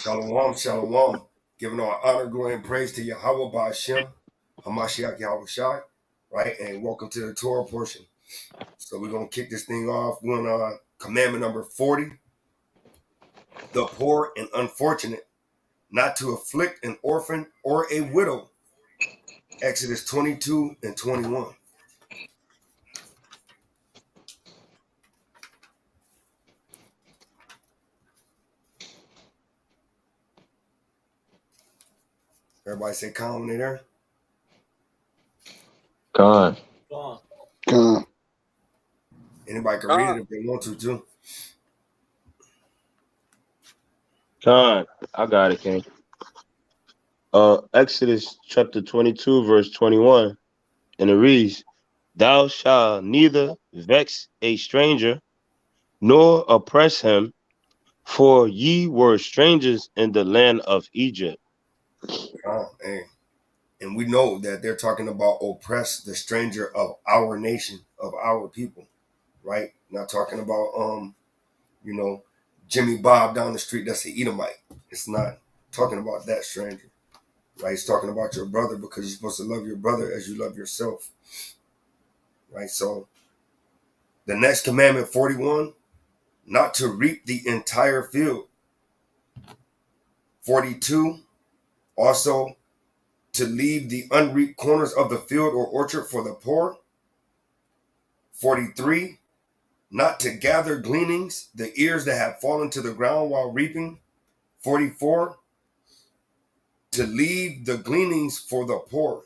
Shalom, shalom. Giving all honor, glory, and praise to Yahweh Ba'Shem, Hamashiach Yahweh Shai, right? And welcome to the Torah portion. So we're going to kick this thing off. We're on commandment number 40. The poor and unfortunate, not to afflict an orphan or a widow. Exodus 22 and 21. Everybody say calm when they're there. God. Anybody can read it if they want to, too. God. I got it, King. Exodus chapter 22, verse 21. And it reads, Thou shalt neither vex a stranger, nor oppress him, for ye were strangers in the land of Egypt. And we know that they're talking about oppress the stranger of our nation, of our people, right? Not talking about, Jimmy Bob down the street that's an Edomite. It's not talking about that stranger, right? It's talking about your brother because you're supposed to love your brother as you love yourself, right? So the next commandment, 41, not to reap the entire field. 42, also to leave the unreaped corners of the field or orchard for the poor. 43, not to gather gleanings, the ears that have fallen to the ground while reaping. 44, to leave the gleanings for the poor.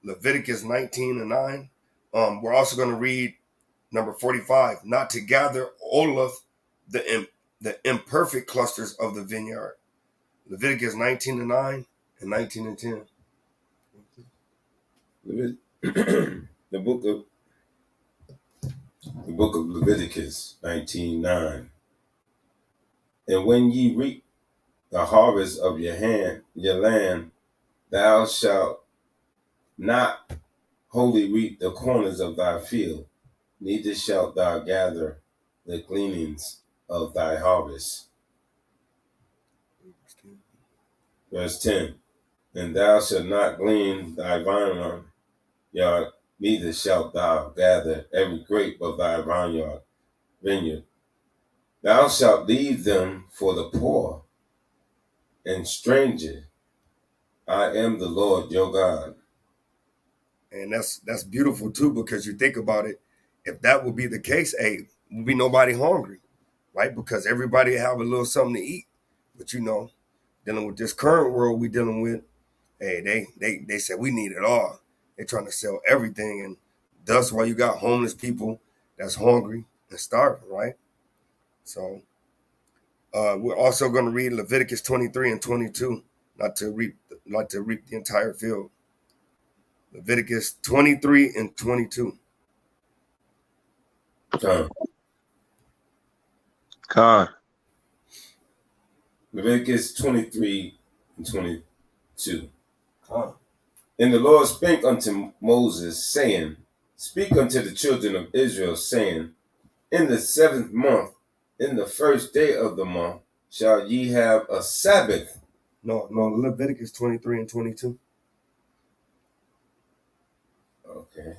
Leviticus 19 and 9. We're also going to read number 45, not to gather olaf, the imperfect clusters of the vineyard. Leviticus 19 and 9 and 19 and 10. The book of Leviticus 19:9. And when ye reap the harvest of your land, thou shalt not wholly reap the corners of thy field, neither shalt thou gather the gleanings of thy harvest. Verse 10. And thou shalt not glean thy vineyard, neither shalt thou gather every grape of thy vineyard. Thou shalt leave them for the poor and stranger. I am the Lord your God. And that's beautiful too, because you think about it, if that would be the case, would be nobody hungry, right? Because everybody have a little something to eat. But dealing with this current world we dealing with, they said we need it all. They're trying to sell everything, and that's why you got homeless people that's hungry and starving, right? So we're also going to read Leviticus 23 and 22, not to reap the entire field. Leviticus 23 and 22. God. Leviticus 23 and 22. And the Lord spake unto Moses, saying, Speak unto the children of Israel, saying, In the 7th month, in the first day of the month, shall ye have a Sabbath. No, Leviticus 23 and 22. Okay,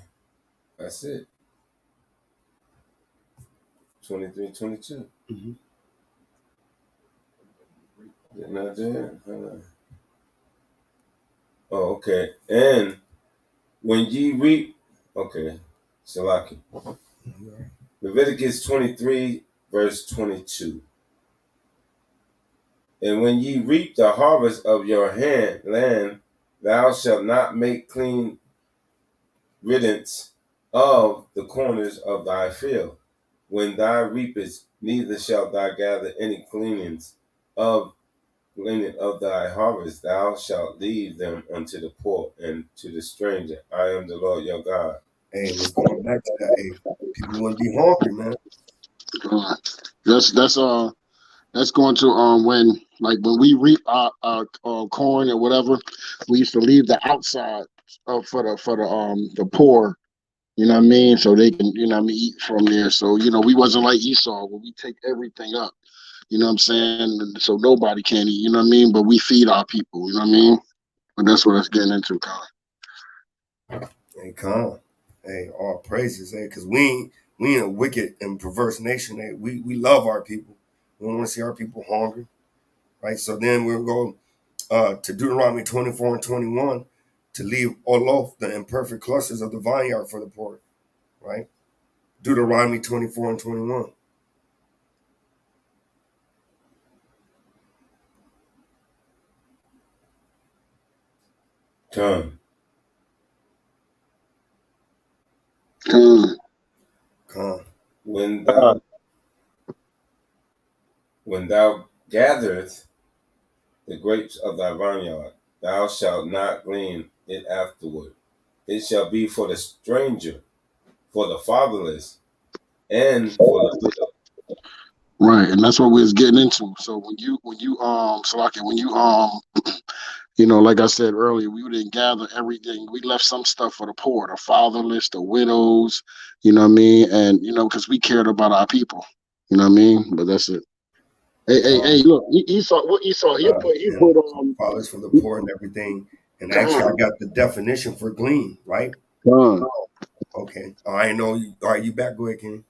that's it. 23, 22. Mm-hmm. Not there? Oh, okay. And when ye reap, okay, Salaki. Leviticus 23, verse 22. And when ye reap the harvest of your land, thou shalt not make clean riddance of the corners of thy field. When thou reapest, neither shalt thou gather any gleaning of thy harvest. Thou shalt leave them unto the poor and to the stranger. I am the Lord your God. Hey, we're going back to that. People want to be hungry, man. That's going to when we reap our corn or whatever, we used to leave the outside for the poor, You know what I mean? So they can, you know what I mean, eat from there. So, you know, we wasn't like Esau where we take everything up. You know what I'm saying? So nobody can eat, you know what I mean? But we feed our people, you know what I mean? But that's what it's getting into, Colin. Hey, come. Hey, all praises, hey, because we ain't a wicked and perverse nation. Hey, we love our people. We don't want to see our people hungry, right? So then we'll go to Deuteronomy 24 and 21 to leave olof the imperfect clusters of the vineyard for the poor, right? Deuteronomy 24 and 21. Come. Colin. Come. When thou gatherest the grapes of thy vineyard, thou shalt not glean it afterward. It shall be for the stranger, for the fatherless, and for the widow. Right, and that's what we was getting into. So Salaki, you know, like I said earlier, we didn't gather everything. We left some stuff for the poor, the fatherless, the widows, you know what I mean? And, you know, because we cared about our people. You know what I mean? But that's it. Hey, Come. look, Esau, he And put fathers for the poor and everything. And actually, I Con, got the definition for glean, right? Con. Okay. I know you. All right, you back. Go ahead, King.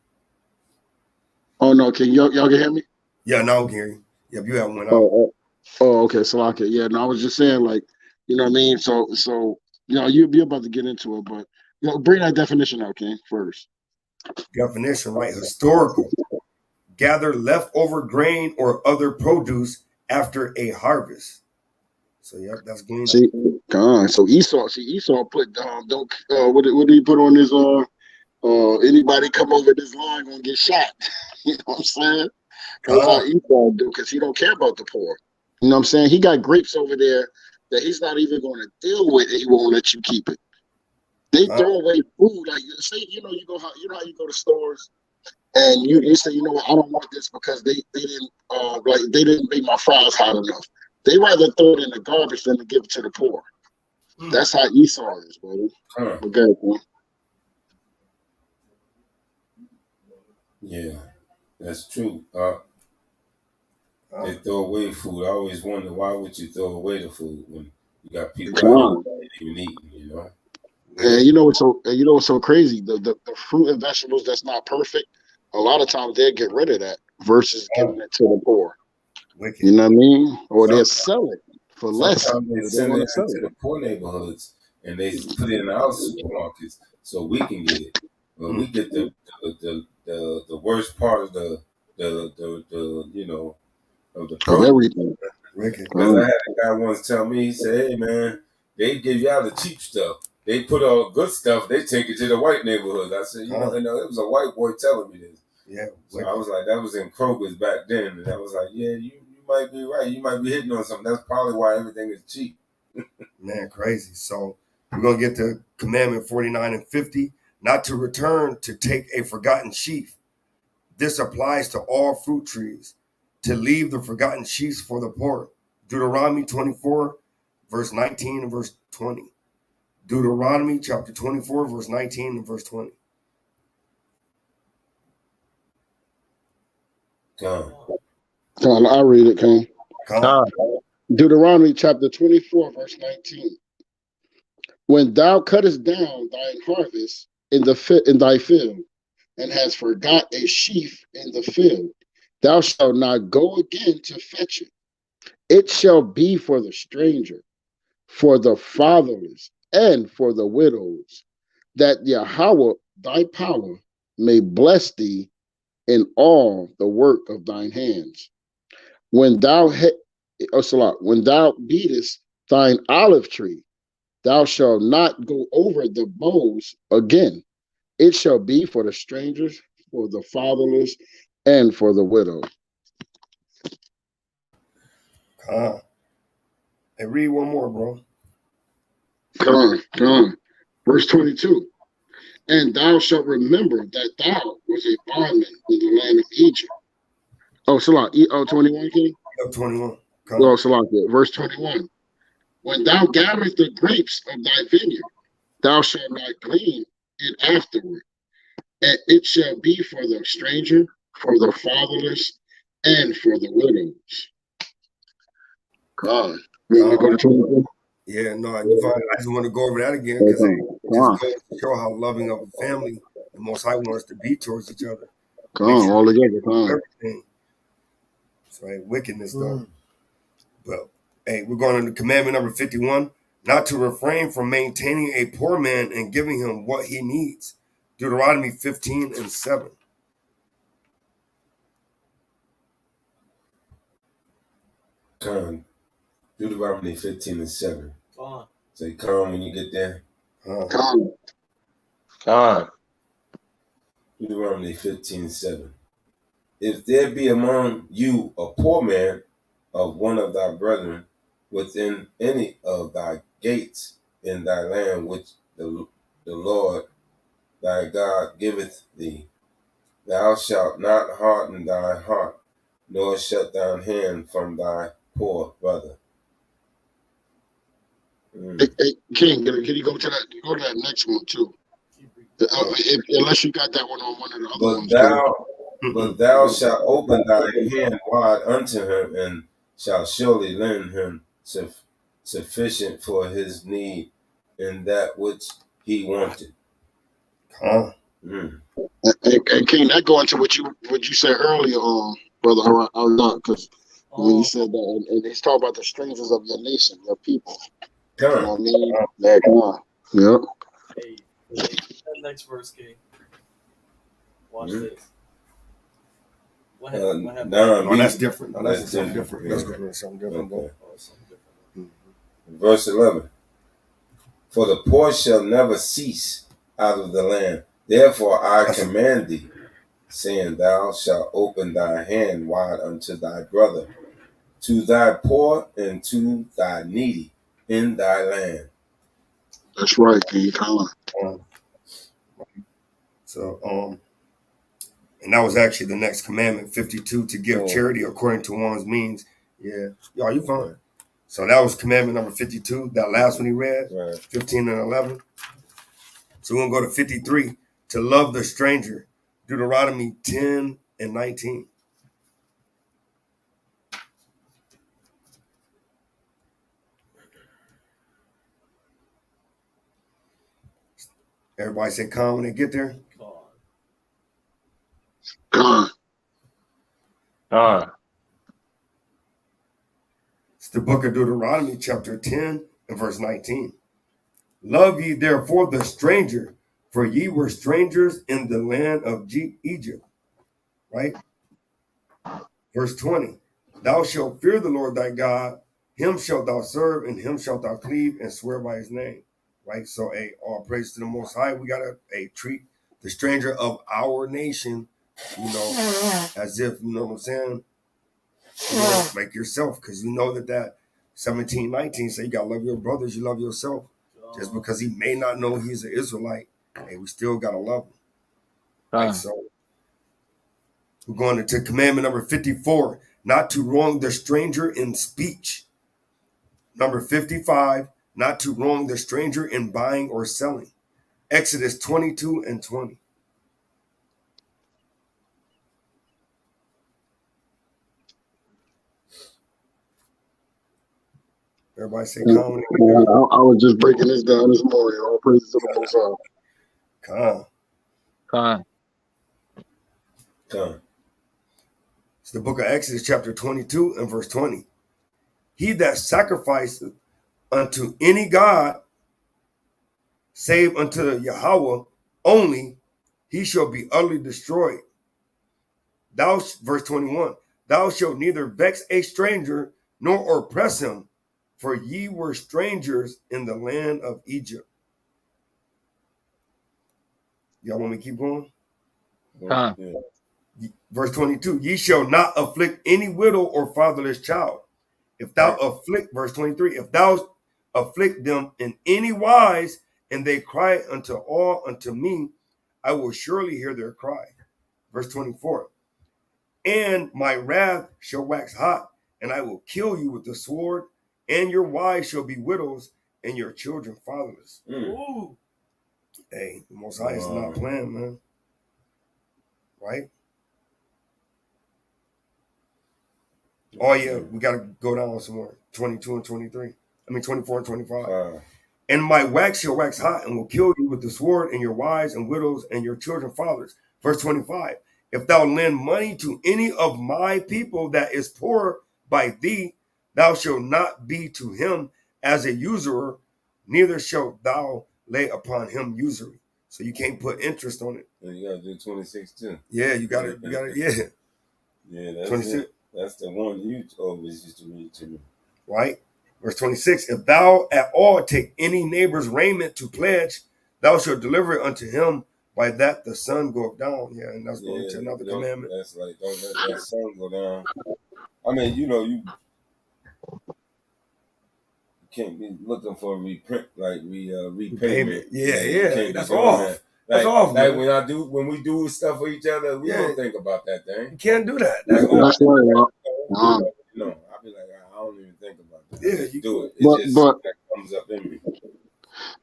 Oh no, can y'all can hear me? Yeah, no, Gary. Yep, you haven't went out. Oh, okay, Salaki. Yeah, no, I was just saying, like, you know what I mean? So, you know, you're about to get into it, but you know, bring that definition out, King, first. Definition, right? Historical. Gather leftover grain or other produce after a harvest. So, yep, that's gleaning. See, God. So Esau put don't what did he put on his anybody come over this line gonna get shot. You know what I'm saying? That's how Come, Esau do because he don't care about the poor. You know what I'm saying? He got grapes over there that he's not even going to deal with, and he won't let you keep it. They come, throw away food like say you know how you go to stores and you say you know what I don't want this because they didn't they didn't make my fries hot enough. They rather throw it in the garbage than to give it to the poor. That's how Esau is, brother. Come. Okay, boy. Yeah, that's true. They come. throw away food. I always wonder why would you throw away the food when you got people Come out here on. that ain't even eating, you know? And Wicked, you know what's so crazy? The fruit and vegetables that's not perfect, a lot of times they'll get rid of that versus come, giving it to the poor. You wicked. know what I mean? Or they'll Some, sell it for less. Sometimes they But they send want it to sell into it. the poor neighborhoods and they put it in our supermarkets so we can get it. But we get the worst part of the you know of the Of produce. everything. wicked. Because I had a guy once tell me, he said, "Hey man, they give y'all the cheap stuff. They put all good stuff. They take it to the white neighborhoods." I said, Come, and it was a white boy telling me this. yeah, So I wicked. was like, that was in Kroger's back then, and I was like, yeah, you might be right. You might be hitting on something. That's probably why everything is cheap. Man, crazy. So, we're going to get to commandment 49 and 50, not to return to take a forgotten sheaf. This applies to all fruit trees, to leave the forgotten sheaves for the poor. Deuteronomy 24, verse 19 and verse 20. Deuteronomy chapter 24, verse 19 and verse 20. Come, I'll read it, King. Come, Con, Deuteronomy chapter 24, verse 19. When thou cuttest down thine harvest in thy field, and hast forgot a sheaf in the field, thou shalt not go again to fetch it. It shall be for the stranger, for the fatherless, and for the widows, that Yahweh thy power may bless thee in all the work of thine hands. When thou when thou beatest thine olive tree, thou shalt not go over the boughs again. It shall be for the strangers, for the fatherless, and for the widow. come. And read one more, bro. Come. Verse 22. And thou shalt remember that thou was a bondman in the land of Egypt. Oh, Salah. 21, King? Up 21. Oh, Come, Salah. Verse 21. When thou gatherest the grapes of thy vineyard, thou shalt not glean and afterward. And it shall be for the stranger, for the fatherless, and for the widows. God. You want to go to 24? Yeah, no, you fine. I just want to go over that again because it just goes to show how loving of a family the Most High wants to be towards each other. Come all together. Everything. It's right, wickedness though. But hey, we're going into commandment number 51, not to refrain from maintaining a poor man and giving him what he needs. Deuteronomy 15:7. Come. Deuteronomy 15:7. Say come when you get there. Come. Con. Deuteronomy 15:7. If there be among you a poor man of one of thy brethren within any of thy gates in thy land which the Lord thy God giveth thee, thou shalt not harden thy heart, nor shut thine hand from thy poor brother. Hey, King, can you go to that next one too? Unless you got that one on one of the other ones. But thou shalt open thy hand wide unto him, and shalt surely lend him sufficient for his need in that which he wanted. And King, that go into what you said earlier, brother, because when you said that, and he's talking about the strangers of your nation, your people. You know what I mean? Yeah, come on. Yep. Hey, that next verse, King. Watch this. What happened? No, that's different. No, that's something different. That's something different. Okay. Verse 11. For the poor shall never cease out of the land. Therefore I command thee, saying, thou shalt open thy hand wide unto thy brother, to thy poor and to thy needy in thy land. That's right, King. So, and that was actually the next commandment, 52, to give charity according to one's means. Yeah, y'all, you fine. So that was commandment number 52. That last one he read, 15 and 11. So we're gonna go to 53, to love the stranger, Deuteronomy 10:19. Everybody say "come" when they get there. Con. It's the book of Deuteronomy, chapter 10 and verse 19. Love ye therefore the stranger, for ye were strangers in the land of Egypt. Right? Verse 20. Thou shalt fear the Lord thy God, him shalt thou serve, and him shalt thou cleave and swear by his name. Right? So all praise to the Most High. We gotta treat the stranger of our nation, as if, you know what I'm saying? Like yourself, because you know that 17:19 say you gotta love your brothers, you love yourself. Just because he may not know he's an Israelite, we still gotta love him. Right? So we're going into commandment number 54, not to wrong the stranger in speech. Number 55, not to wrong the stranger in buying or selling. Exodus 22:20. Everybody say "come." I was just breaking this down this morning. All praise to the Most High. Come. It's the book of Exodus, chapter 22 and verse 20. He that sacrificeth unto any god, save unto Yahweh only, he shall be utterly destroyed. Verse 21, thou shalt neither vex a stranger nor oppress him, for ye were strangers in the land of Egypt. Y'all want me to keep going? Yeah. Verse 22, ye shall not afflict any widow or fatherless child. If thou afflict, verse 23, if thou afflict them in any wise, and they cry unto me, I will surely hear their cry. Verse 24, and my wrath shall wax hot, and I will kill you with the sword, and your wives shall be widows, and your children fatherless. Hey, the Most High is not playing, man. Right? Oh, yeah, we got to go down some more. 22 and 23. 24 and 25. And my wax shall wax hot and will kill you with the sword, and your wives and widows and your children fathers. Verse 25. If thou lend money to any of my people that is poor by thee, thou shalt not be to him as a usurer, neither shalt thou lay upon him usury. So you can't put interest on it. And you gotta do 26 too. Yeah, you gotta, yeah. Yeah, that's 26. it. That's the one you always used to read to me. Right? Verse 26, if thou at all take any neighbor's raiment to pledge, thou shalt deliver it unto him, by that the sun goeth down. Yeah, and that's going to another commandment. That's like, don't let that sun go down. I mean, you can't be looking for repayment. Yeah, that's off. That's off. Like when we do stuff for each other, we don't think about that thing. You can't do that. That's right. I'll be like, I don't even think about that. Yeah, you do it. That comes up in me.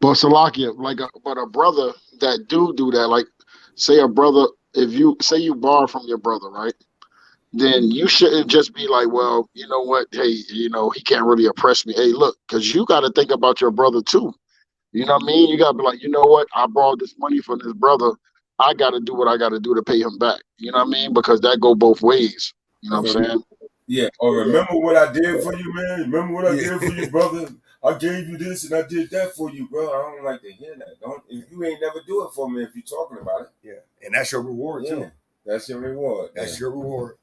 But Salakia, but a brother that do that, like say a brother, if you say you borrow from your brother, right? Then you shouldn't just be like, well, you know what? Hey, he can't really oppress me. Hey, look, because you got to think about your brother too. You know what I mean? You got to be like, you know what? I borrowed this money from this brother. I got to do what I got to do to pay him back. You know what I mean? Because that go both ways. You know what I'm saying? Yeah. Or remember what I did for you, man? Remember what I did for you, brother? I gave you this and I did that for you, bro. I don't like to hear that. If you ain't never do it for me if you're talking about it. Yeah. And that's your reward too. That's your reward. That's your reward.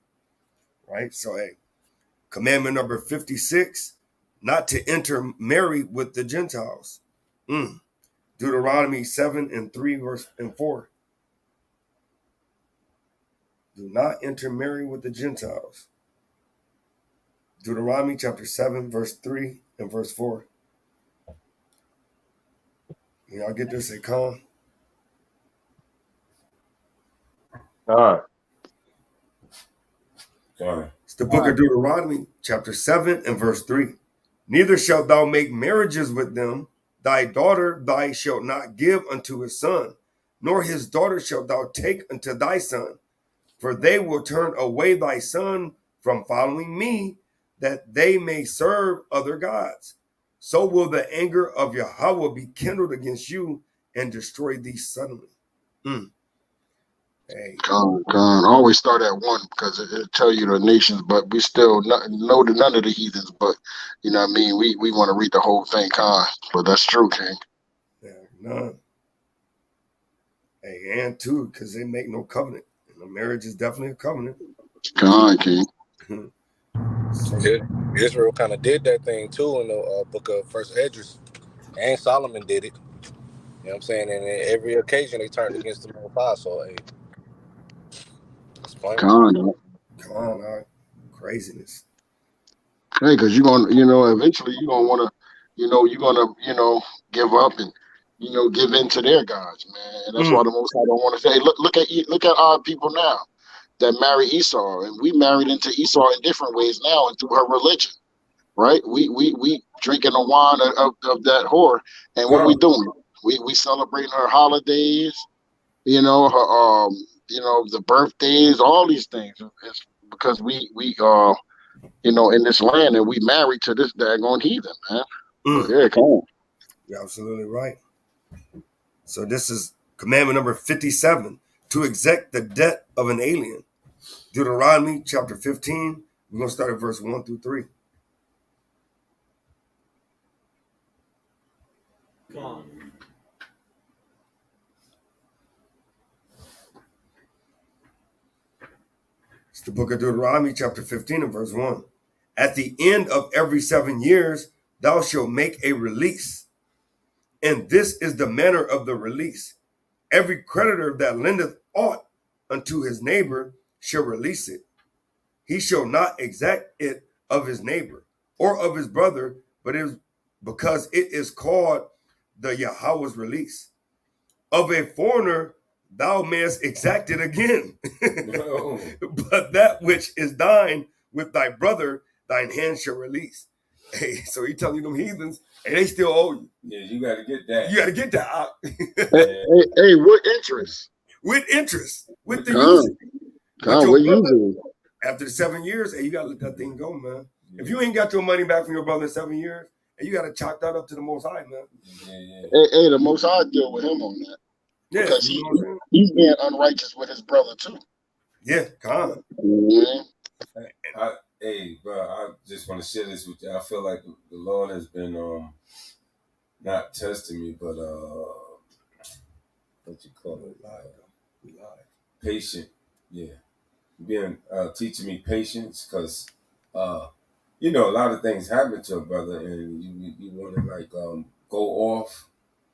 Right? So, hey, commandment number 56, not to intermarry with the Gentiles. Deuteronomy 7 and 3, verse and 4. Do not intermarry with the Gentiles. Deuteronomy chapter 7, verse 3 and verse 4. Y'all get this, Akon? It's the book of Deuteronomy, chapter 7 and verse 3. Neither shalt thou make marriages with them. Thy daughter thou shalt not give unto his son, nor his daughter shalt thou take unto thy son. For they will turn away thy son from following me, that they may serve other gods. So will the anger of Yahweh be kindled against you and destroy thee suddenly. Hey. God. Always start at one because it'll tell you the nations, but we still know none of the heathens. But you know what I mean? We want to read the whole thing, Khan. But that's true, King. Yeah, none. Hey, and too, because they make no covenant. And the marriage is definitely a covenant. Khan, King. Israel kind of did that thing too in the book of First Esdras, and Solomon did it. You know what I'm saying? And in every occasion they turned against the Most High. So, hey, it's plain. Khan, craziness. Hey, because you're gonna, eventually you're gonna want to, you're gonna, give up and, give in to their gods, man. And that's why the Most High don't want to say, look at our people now that marry Esau, and we married into Esau in different ways now and through her religion, right? We drinking the wine of that whore, and what we doing? We celebrating her holidays, her the birthdays, all these things. It's because we in this land, and we married to this daggone heathen, man. Yeah, come on. You're absolutely right. So this is commandment number 57, to exact the debt of an alien. Deuteronomy chapter 15. We're going to start at verse 1 through 3. Come on. It's the book of Deuteronomy chapter 15 and verse 1. At the end of every 7 years, thou shalt make a release. And this is the manner of the release. Every creditor that lendeth aught unto his neighbor shall release it. He shall not exact it of his neighbor or of his brother, but it is because it is called the Yahweh's release. Of a foreigner, thou mayest exact it again. But that which is thine with thy brother, thine hand shall release. Hey, so he telling you them heathens, hey, they still owe you. Yeah, you got to get that. You got to get that out. Hey, what interest? With interest, with the Con, usury. But your what brother, usury? after the 7 years, hey, you got to let that thing go, man. If you ain't got your money back from your brother in 7 years, hey, you got to chalk that up to the Most High, man. Hey, the Most High deal with him on that. Yeah, Because you know what I'm saying? he's being unrighteous with his brother too. Yeah, con. Hey, bro, I just want to share this with you. I feel like the Lord has been not testing me, but what you call it, patient. Yeah, being teaching me patience, because you know, a lot of things happen to a brother, and you want to like go off,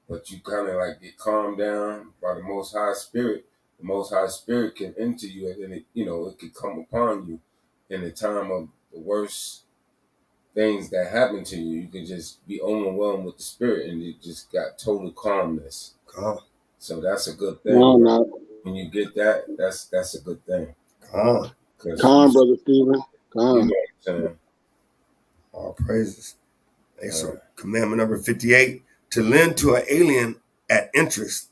but you kind of like get calmed down by the Most High Spirit. The Most High Spirit can enter you, and then it can come upon you in the time of the worst things that happen to you. You can just be overwhelmed with the Spirit, and you just got total calmness. So that's a good thing. No. When you get that, that's a good thing. Con, Brother Stephen. Con. You know what I'm saying? All praises. Hey, so commandment number 58, to lend to an alien at interest.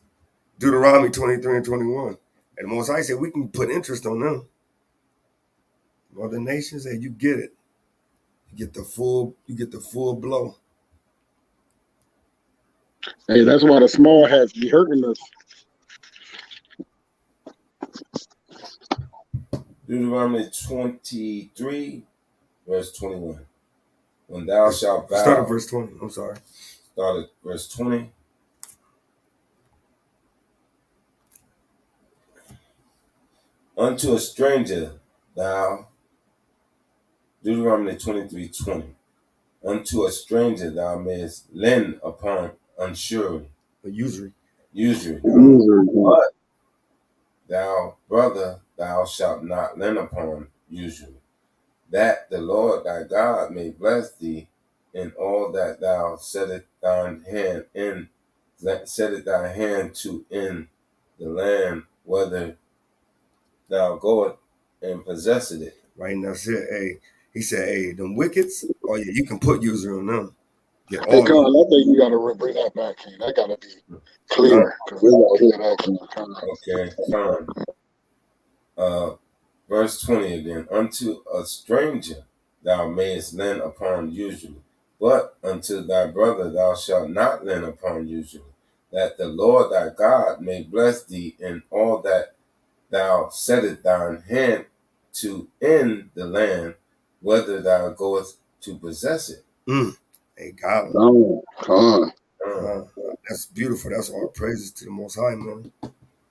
Deuteronomy 23 and 21. And the Most High said we can put interest on them. Other nations, hey, you get it. You get the full blow. Hey, that's why the small hats be hurting us. Deuteronomy 23, verse 21. When thou shalt vow. Start at verse 20. I'm sorry. Start at verse 20. Unto a stranger thou, Deuteronomy 23, 20. Unto a stranger thou mayest lend upon unsurety. Usury. But thou brother thou shalt not lend upon usury, that the Lord thy God may bless thee in all that thou settest thine hand to in the land, whether thou goest and possesseth it. Right, and that's it. Hey, he said, hey, them wickets, oh yeah, you can put usury on them. Get all hey, Con, I think you got to bring that back here. That got to be clear. Because we got to hear that. Okay, fine. Verse 20 again. Unto a stranger thou mayest lend upon usury, but unto thy brother thou shalt not lend upon usury, that the Lord thy God may bless thee in all that thou settest thine hand to in the land, whether thou goest to possess it. Hey, God. That's beautiful. That's all praises to the Most High, man.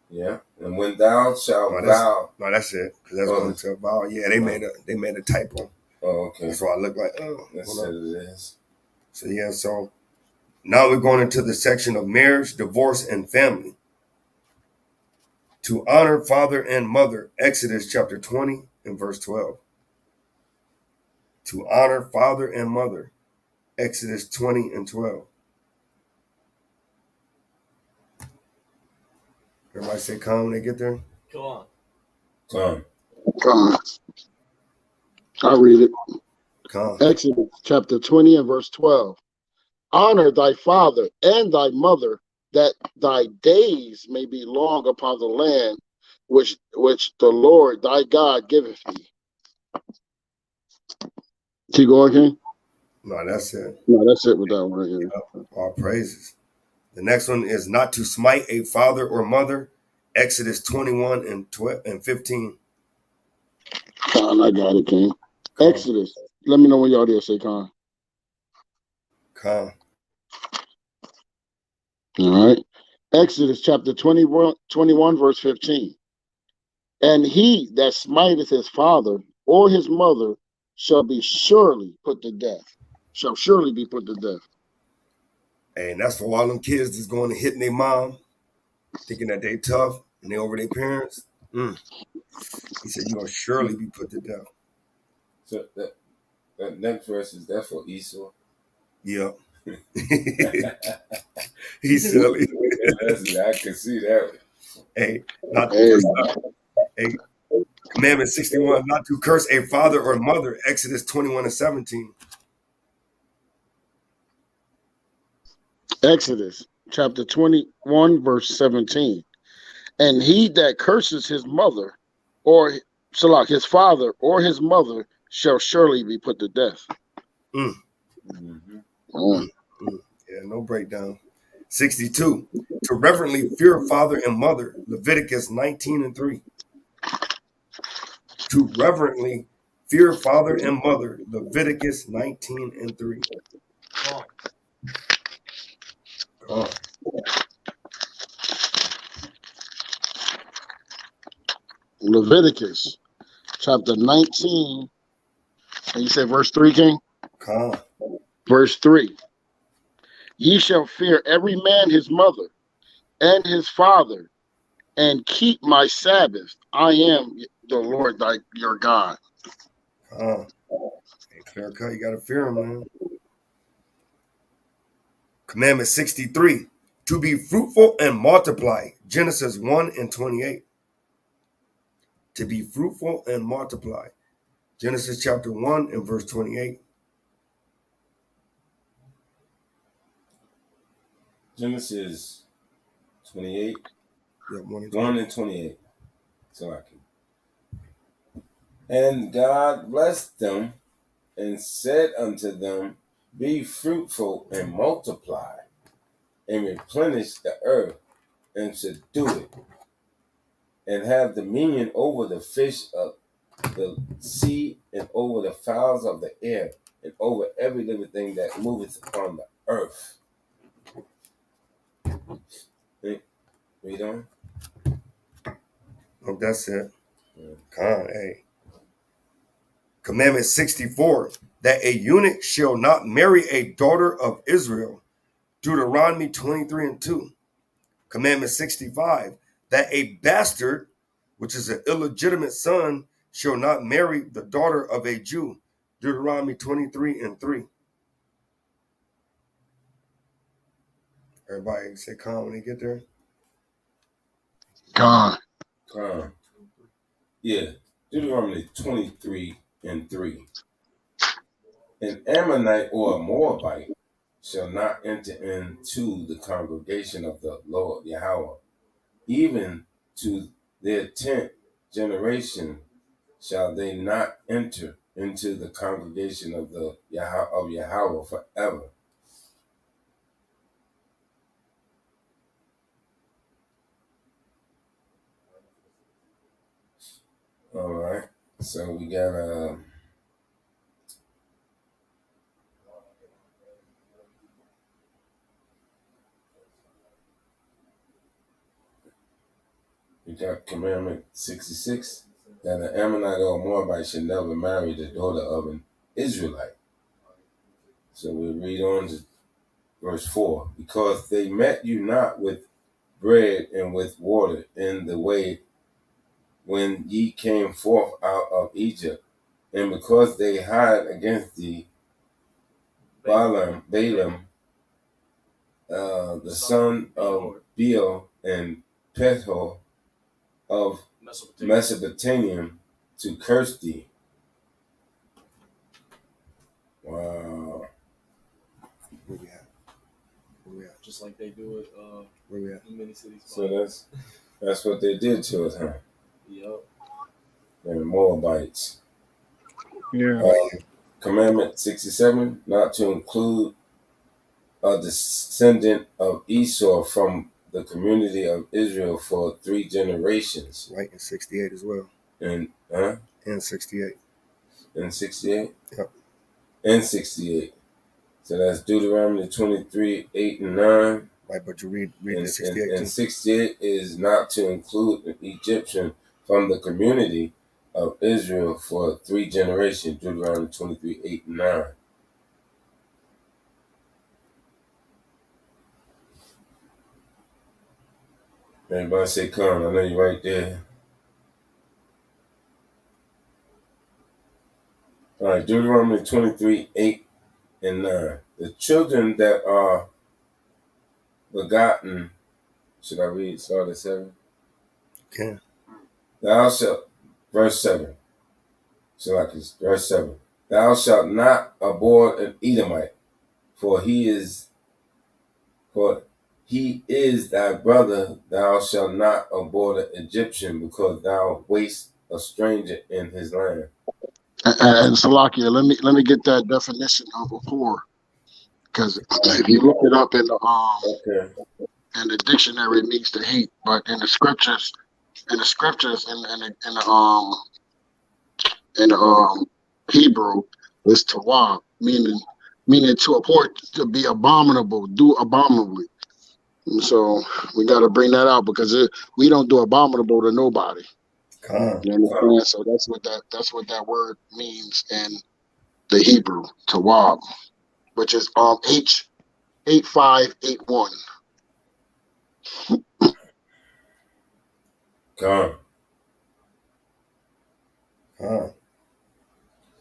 Yeah, and when thou shalt vow. No, that's it. Because that's going to a vow. Yeah, they made a typo. Oh, okay. That's why I look like, That's what it is. So yeah, so now we're going into the section of marriage, divorce, and family. To honor father and mother, Exodus chapter 20 and verse 12. To honor father and mother, Exodus 20 and 12. Everybody say come when they get there? Come on. I'll read it. Come. Exodus chapter 20 and verse 12. Honor thy father and thy mother, that thy days may be long upon the land which the Lord thy God giveth thee. Keep going, King? No, that's it. No, that's it with that one. Yeah. All praises. The next one is not to smite a father or mother, Exodus 21 and 15. Con, I got it, King. Con. Exodus. Let me know when y'all there. Say Con. Con. All right. Exodus chapter 21 verse 15. And he that smiteth his father or his mother shall be surely put to death. Shall surely be put to death. And that's for all them kids that's going to hitting their mom, thinking that they tough and they over their parents. He said you're going to surely be put to death. So that next verse is that for Esau? Yeah. He's silly. I can see that. Hey, Commandment 61, not to curse a father or mother, Exodus 21 and 17. Exodus chapter 21, verse 17. And he that curses his mother, or Salak, his father or his mother, shall surely be put to death. Mm. Mm-hmm. Mm. Yeah, no breakdown. 62. To reverently fear father and mother, Leviticus 19:3. To reverently fear father and mother, Leviticus 19:3. Come Oh, Leviticus chapter 19, and you said verse 3, King? con. Verse 3. Ye shall fear every man his mother and his father, and keep my Sabbath. I am the Lord thy your God. Con. Hey, clear cut, you gotta fear him, man. Commandment 63. To be fruitful and multiply. Genesis 1:28. To be fruitful and multiply. Genesis chapter 1 and verse 28. Genesis 28, Yeah, 1 and 1 28. and 28. So I can. And God blessed them and said unto them, be fruitful and multiply, and replenish the earth, and subdue it, and have dominion over the fish of the sea, and over the fowls of the air, and over every living thing that moveth upon the earth. Read on. Oh, that's it. Yeah. Con, hey. Commandment 64. That a eunuch shall not marry a daughter of Israel. Deuteronomy 23:2. Commandment 65. That a bastard, which is an illegitimate son, shall not marry the daughter of a Jew. Deuteronomy 23:3. Everybody say con when they get there. God. Yeah. Deuteronomy 23:3. An Ammonite or a Moabite shall not enter into the congregation of the Lord Yahweh, even to their 10th generation shall they not enter into the congregation of the Yahweh forever. All right. So we got commandment 66 that an Ammonite or Moabite should never marry the daughter of an Israelite. So we read on to verse 4. Because they met you not with bread and with water in the way when ye came forth out of Egypt, and because they hired against thee Balaam, the son of Beor and Pethor of Mesopotamia, to curse thee. Wow. Where we at? Where we at? Just like they do it Where we at? in many cities. So that's what they did to us, huh? Yep. And Moabites. Yeah. Commandment 67, not to include a descendant of Esau from the community of Israel for 3 generations. Right, in 68 as well. And And 68. in 68? Yep. And 68. So that's Deuteronomy 23, 8 and 9. Right, but you read the 68 and too. 68 is not to include an Egyptian from the community of Israel for 3 generations. Deuteronomy 23, 8 and 9. Everybody say come. I know you're right there. All right, Deuteronomy 23, 8 and 9. The children that are begotten, should I read start at 7? Okay. Thou shalt, verse 7. Verse 7. Thou shalt not abhor an Edomite, for but he is thy brother. Thou shalt not abhor the Egyptian, because thou waste a stranger in his land. And Salakia, let me get that definition of a whore, because if you look it up Okay. in the dictionary, it means to hate, but in the scriptures, in Hebrew, is tawab, meaning to abhor, to be abominable, do abominably. And so we got to bring that out because we don't do abominable to nobody. Con. You understand? So that's what that word means in the Hebrew, tawab, which is H8581. Con. Con.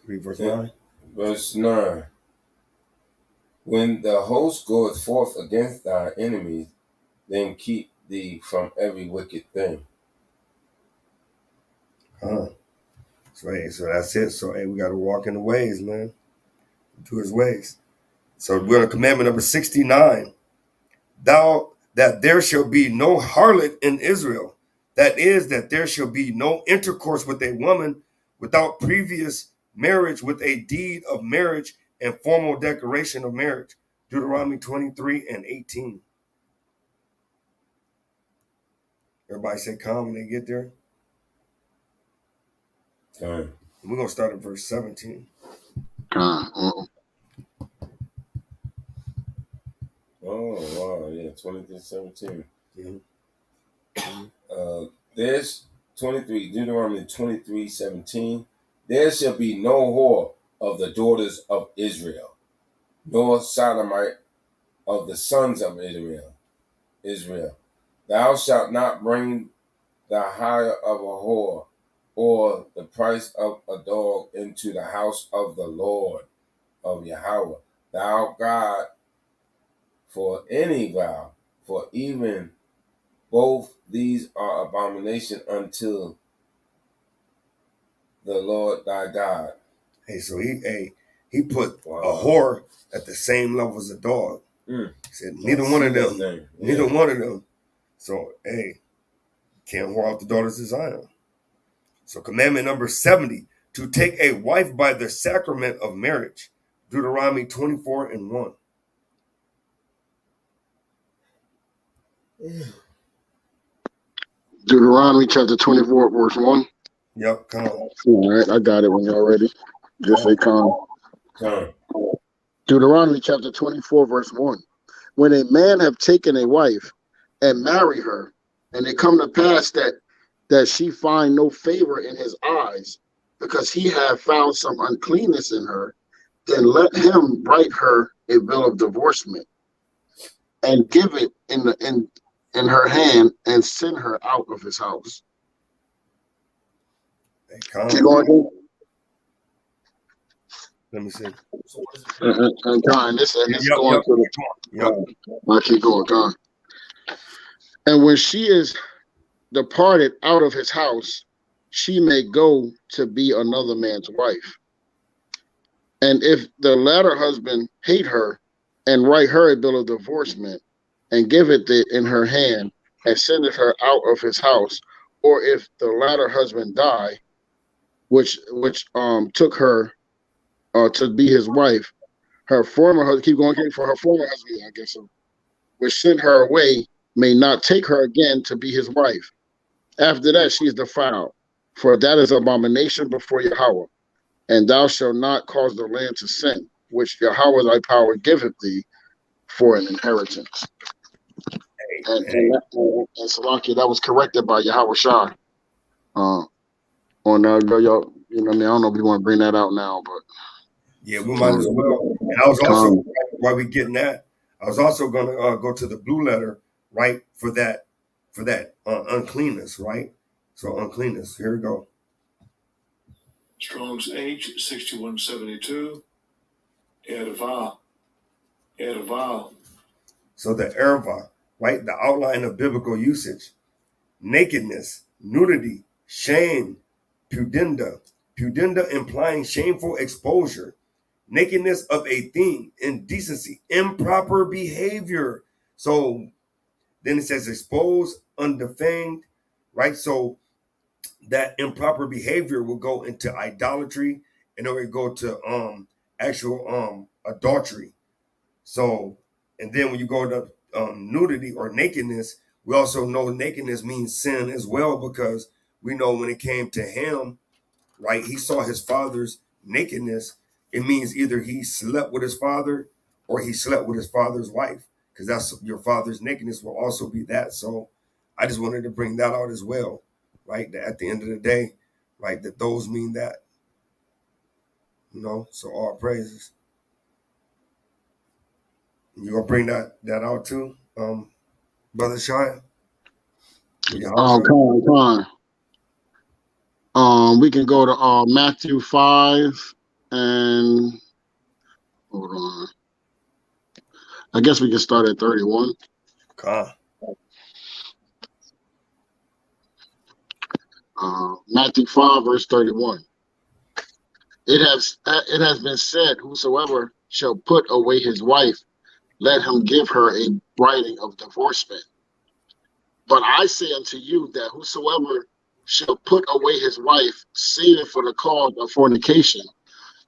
Read verse 9. Verse 9. When the host goeth forth against thy enemies, then keep thee from every wicked thing. Con. So that's it. So hey, we got to walk in the ways, man. Do his ways. So we're on commandment number 69. That there shall be no harlot in Israel. That is, that there shall be no intercourse with a woman without previous marriage with a deed of marriage and formal declaration of marriage. Deuteronomy 23 and 18. Everybody say calm when they get there. Con. We're going to start at verse 17. Oh, wow. Yeah, 23:17. Mm-hmm. There's 23, Deuteronomy 23:17. There shall be no whore of the daughters of Israel, nor sodomite of the sons of Israel. Thou shalt not bring the hire of a whore or the price of a dog into the house of the Lord of Yahweh, thou God, for any vow, for even both these are abomination unto the Lord thy God. Hey, so he put a whore at the same level as a dog. He said neither one of them. Neither one of them. So hey, can't whore out the daughters of Zion. So commandment number 70, to take a wife by the sacrament of marriage. Deuteronomy 24 and 1. Deuteronomy chapter 24, verse 1. Yep, come on. All right, I got it when you're ready. Just say calm. Deuteronomy chapter 24, verse 1. When a man have taken a wife and marry her, and it come to pass that she find no favor in his eyes, because he have found some uncleanness in her, then let him write her a bill of divorcement and give it in her hand and send her out of his house. Hey, come Keep going. Let me see. And Con, this going to the. I keep going, Con. And when she is departed out of his house, she may go to be another man's wife. And if the latter husband hate her, and write her a bill of divorcement, and give it in her hand, and send it her out of his house, or if the latter husband die, which took her to be his wife, her former husband, keep going for her former husband, I guess, which sent her away, may not take her again to be his wife. After that, she is defiled, for that is abomination before Yahweh. And thou shalt not cause the land to sin, which Yahweh thy power giveth thee for an inheritance. And Salakia, that was corrected by Yahweh Shah. On y'all, you know what I mean? I don't know if you want to bring that out now, but yeah, we might as well. And I was also while we getting that, I was also going to go to the blue letter, right, for that uncleanness, right? So uncleanness. Here we go. Strong's H 6172. Erva. So the erva, right? The outline of biblical usage: nakedness, nudity, shame, pudenda. Pudenda implying shameful exposure, nakedness of a thing, indecency, improper behavior. So then it says exposed, undefamed, right? So that improper behavior will go into idolatry, and it will go to actual adultery. So, and then when you go to nudity or nakedness, we also know nakedness means sin as well, because we know when it came to him, right, he saw his father's nakedness. It means either he slept with his father or he slept with his father's wife, because that's your father's nakedness will also be that. So I just wanted to bring that out as well, right? That at the end of the day, right, that those mean that, so all praises. You gonna bring that out too, Brother Shia? With your house shop? Come on. We can go to Matthew 5 and hold on. I guess we can start at 31. Con. Matthew 5 verse 31. It has been said, whosoever shall put away his wife, let him give her a writing of divorcement. But I say unto you that whosoever shall put away his wife, save for the cause of fornication,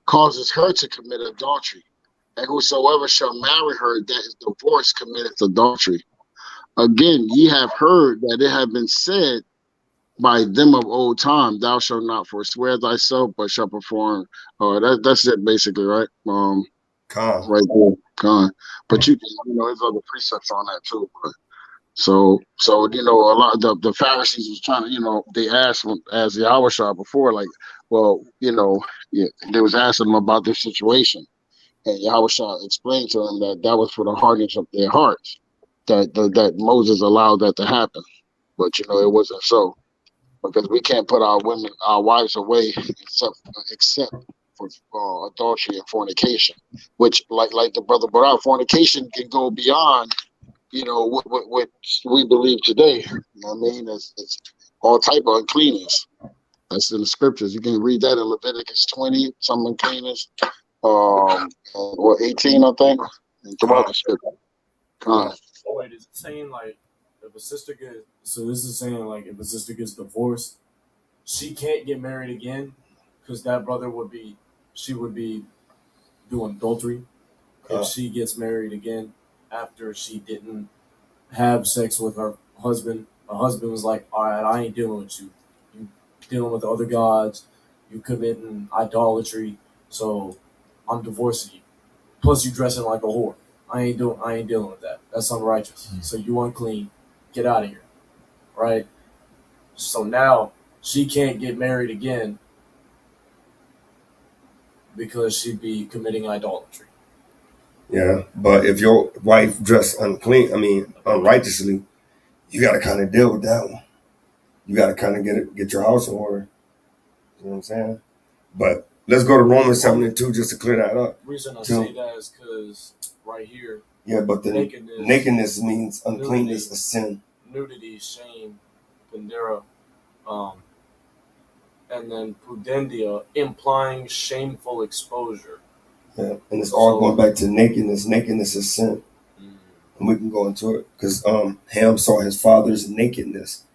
causes her to commit adultery. And whosoever shall marry her that is divorced committeth adultery. Again, ye have heard that it have been said by them of old time, thou shalt not forswear thyself, but shall perform. That's it basically, right? Con. Right there, con. But there's other precepts on that too. But so a lot of the Pharisees was trying to, they asked him, as the Yahweh before, like, well, they was asking them about their situation, and Yahweh explained to them that was for the hardness of their hearts, that Moses allowed that to happen, but it wasn't so, because we can't put our wives away except for adultery and fornication, which like the brother brought out, fornication can go beyond what we believe today. You know what I mean? It's all type of uncleanness. That's in the scriptures. You can read that in Leviticus 20, some uncleanness, or 18, I think, and throughout the scripture. Wait, is it saying like if a sister gets this is saying like if a sister gets divorced, she can't get married again because that brother she would be doing adultery if she gets married again after she didn't have sex with her husband. Her husband was like, all right, I ain't dealing with you. You dealing with other gods. You committing idolatry. So I'm divorcing you. Plus you dressing like a whore. I ain't dealing with that. That's unrighteous. So you unclean. Get out of here. Right? So now she can't get married again because she'd be committing idolatry. Yeah, but if your wife dressed unrighteously, you got to kind of deal with that one. You got to kind of get your house in order. You know what I'm saying? But let's go to Romans 7:2 just to clear that up. The reason I say that is because right here, yeah, but the nakedness means uncleanness, a sin. Nudity, shame, pandera, and then prudendia, implying shameful exposure. Yeah, and it's all going back to nakedness. Nakedness is sin. And we can go into it because Ham saw his father's nakedness.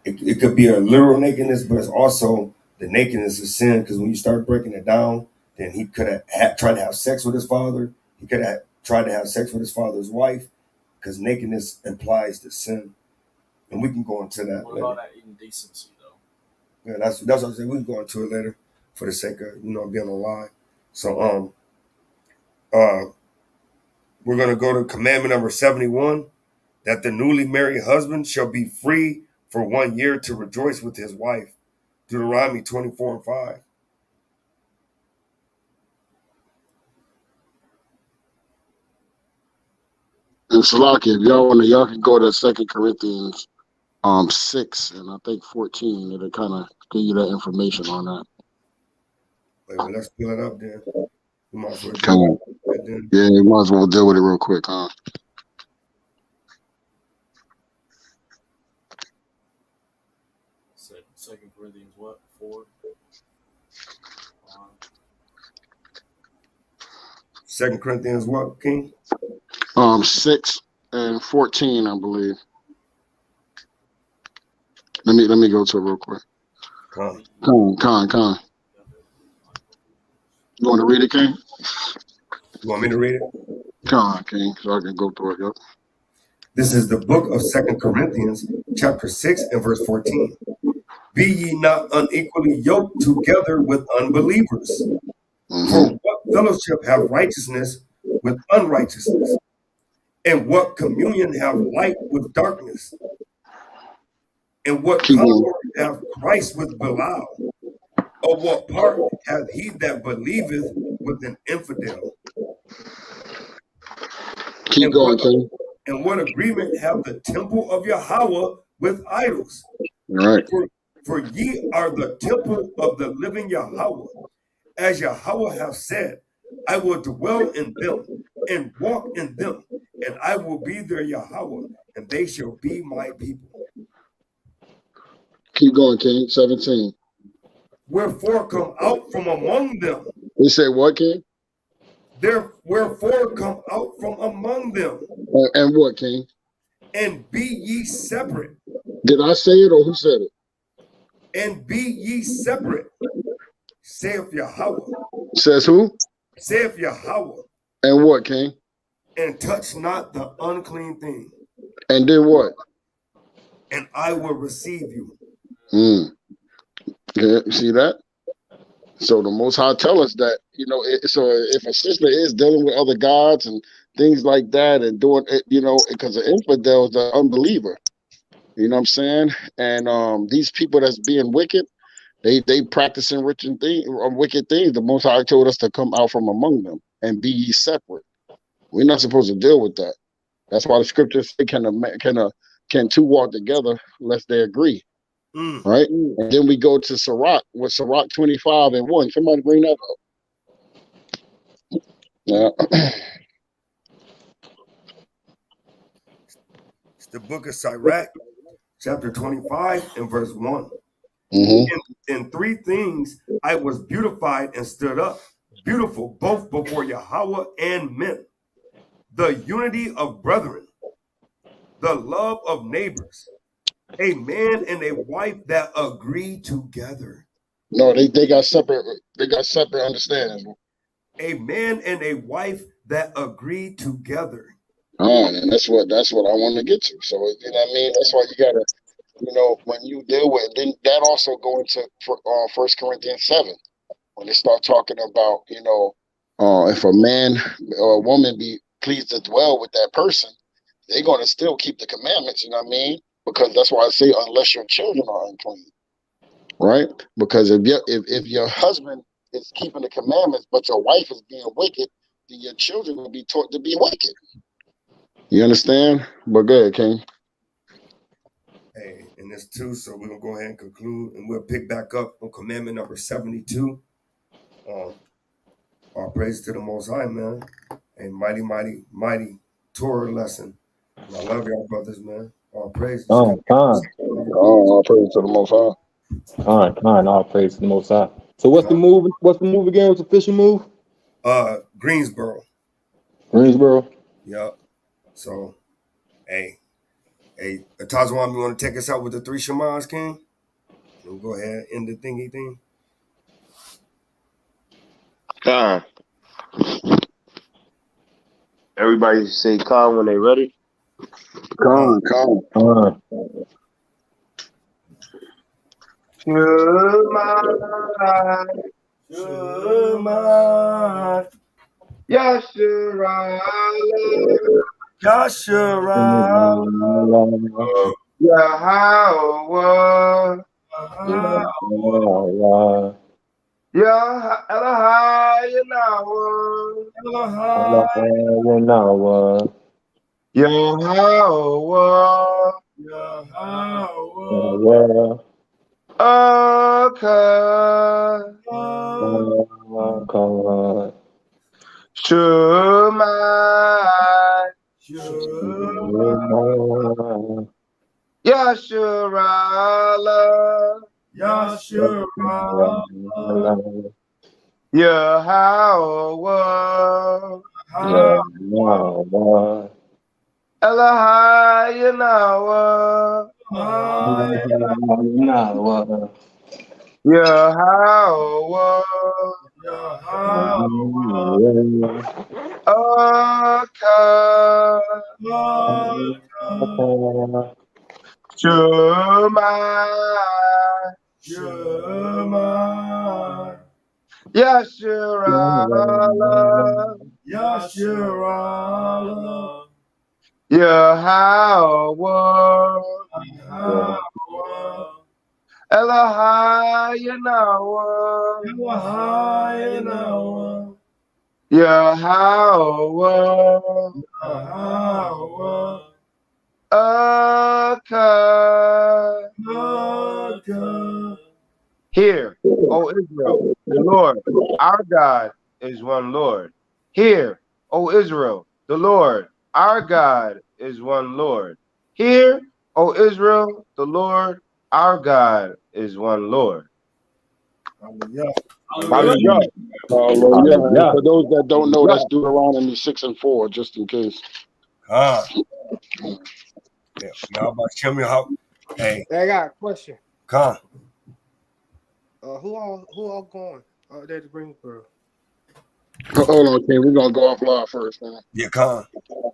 It could be a literal nakedness, but it's also the nakedness of sin, because when you start breaking it down, then he could have tried to have sex with his father. He could have tried to have sex with his father's wife, because nakedness implies the sin. And we can go into that what later. About that indecency, though? Yeah, that's what I'm saying. We can go into it later for the sake of being alive. So we're gonna go to commandment number 71, that the newly married husband shall be free for 1 year to rejoice with his wife. Deuteronomy 24:5. And Salaki, if y'all can go to 2 Corinthians 6 and I think 14. It'll kind of give you that information on that. Wait, well, let's pull it up then. We might as well deal with it then. Yeah, you might as well deal with it real quick, huh? Second Corinthians what? 4? 2 Corinthians what, King? 6 and 14, I believe. Let me go to it real quick. Con. Con. You want to read it, King? You want me to read it? Con, King, so I can go through it. Yep. This is the book of 2 Corinthians, chapter 6 and verse 14. Be ye not unequally yoked together with unbelievers. For what fellowship have righteousness with unrighteousness? And what communion have light with darkness? And what Keep going. concord have Christ with Belial? Or what part hath he that believeth with an infidel? Keep going, King. And what agreement have the temple of Yahweh with idols? All right. For ye are the temple of the living Yahweh. As Yahweh hath said, I will dwell in them and walk in them, and I will be their Yahweh, and they shall be my people. Keep going, King. 17. Wherefore come out from among them. We say what, King? Wherefore come out from among them, And what, King? and be ye separate. Did I say it or who said it? And be ye separate, saith Yahweh. Says who? Saith Yahweh. And what, King? And touch not the unclean thing. And then what? And I will receive you. Yeah, you see that? So the Most High tell us that, so if a sister is dealing with other gods and things like that and doing it, because the infidel is an unbeliever, you know what I'm saying? And these people that's being wicked, they practicing wicked things. The Most High told us to come out from among them and be ye separate. We're not supposed to deal with that. That's why the scriptures say, can two walk together lest they agree? Right? And then we go to Sirach with Sirach 25 and 1. Somebody bring that up. Yeah. It's the book of Sirach, chapter 25 and verse 1. In 3 things I was beautified and stood up, beautiful both before Yahweh and men. The unity of brethren, the love of neighbors, a man and a wife that agree together. No, they got separate understandings. A man and a wife that agree together. And that's what I want to get to. So you know what I mean? That's why you gotta, when you deal with, then that also go into 1 Corinthians 7 when they start talking about, if a man or a woman be pleased to dwell with that person, they're gonna still keep the commandments. You know what I mean? Because that's why I say unless your children are unclean, right? Because if your husband is keeping the commandments, but your wife is being wicked, then your children will be taught to be wicked. You understand? But good, King. Hey, and this too, so we're gonna go ahead and conclude, and we'll pick back up on commandment number 72. All praise to the Most High, man. A mighty Torah lesson. And I love y'all, brothers, man. All praise. All praise to the Most High. All praise to the Most High. So what's the move? What's the move again? What's the official move? Greensboro. Greensboro. Yep. So, hey, Tazwan, you want to take us out with the 3 Shemans, King? We'll go ahead and end the thingy thing. Khan. Everybody say Khan when they ready. Khan. Shema, Yasharala, Yahweh, Yah Elohai, Yahweh, Okay. Shema, Yasharala, Yahweh, Elohai Yahweh, Yahweh, Aka, Shema, Shema, Yashirala, Yashirala, Yahweh, Yahweh, Elohai Yahweh, Yahweh, Yahweh, Yahweh, Aka. Aka. Hear, O Israel, the Lord, our God, is one Lord. Hear, O Israel, the Lord, our God, is one Lord. Hear, O Israel, the Lord, our God, is one Lord. Hallelujah. Hallelujah. Hallelujah. And Hallelujah. for those that don't know, Yeah. that's Deuteronomy 6:4, just in case. Con. Yeah. Y'all about to tell me how. Hey, I got a question. Con. Who all going? There to Greensboro. Hold on, King. We're gonna go offline first, man. Yeah, Con.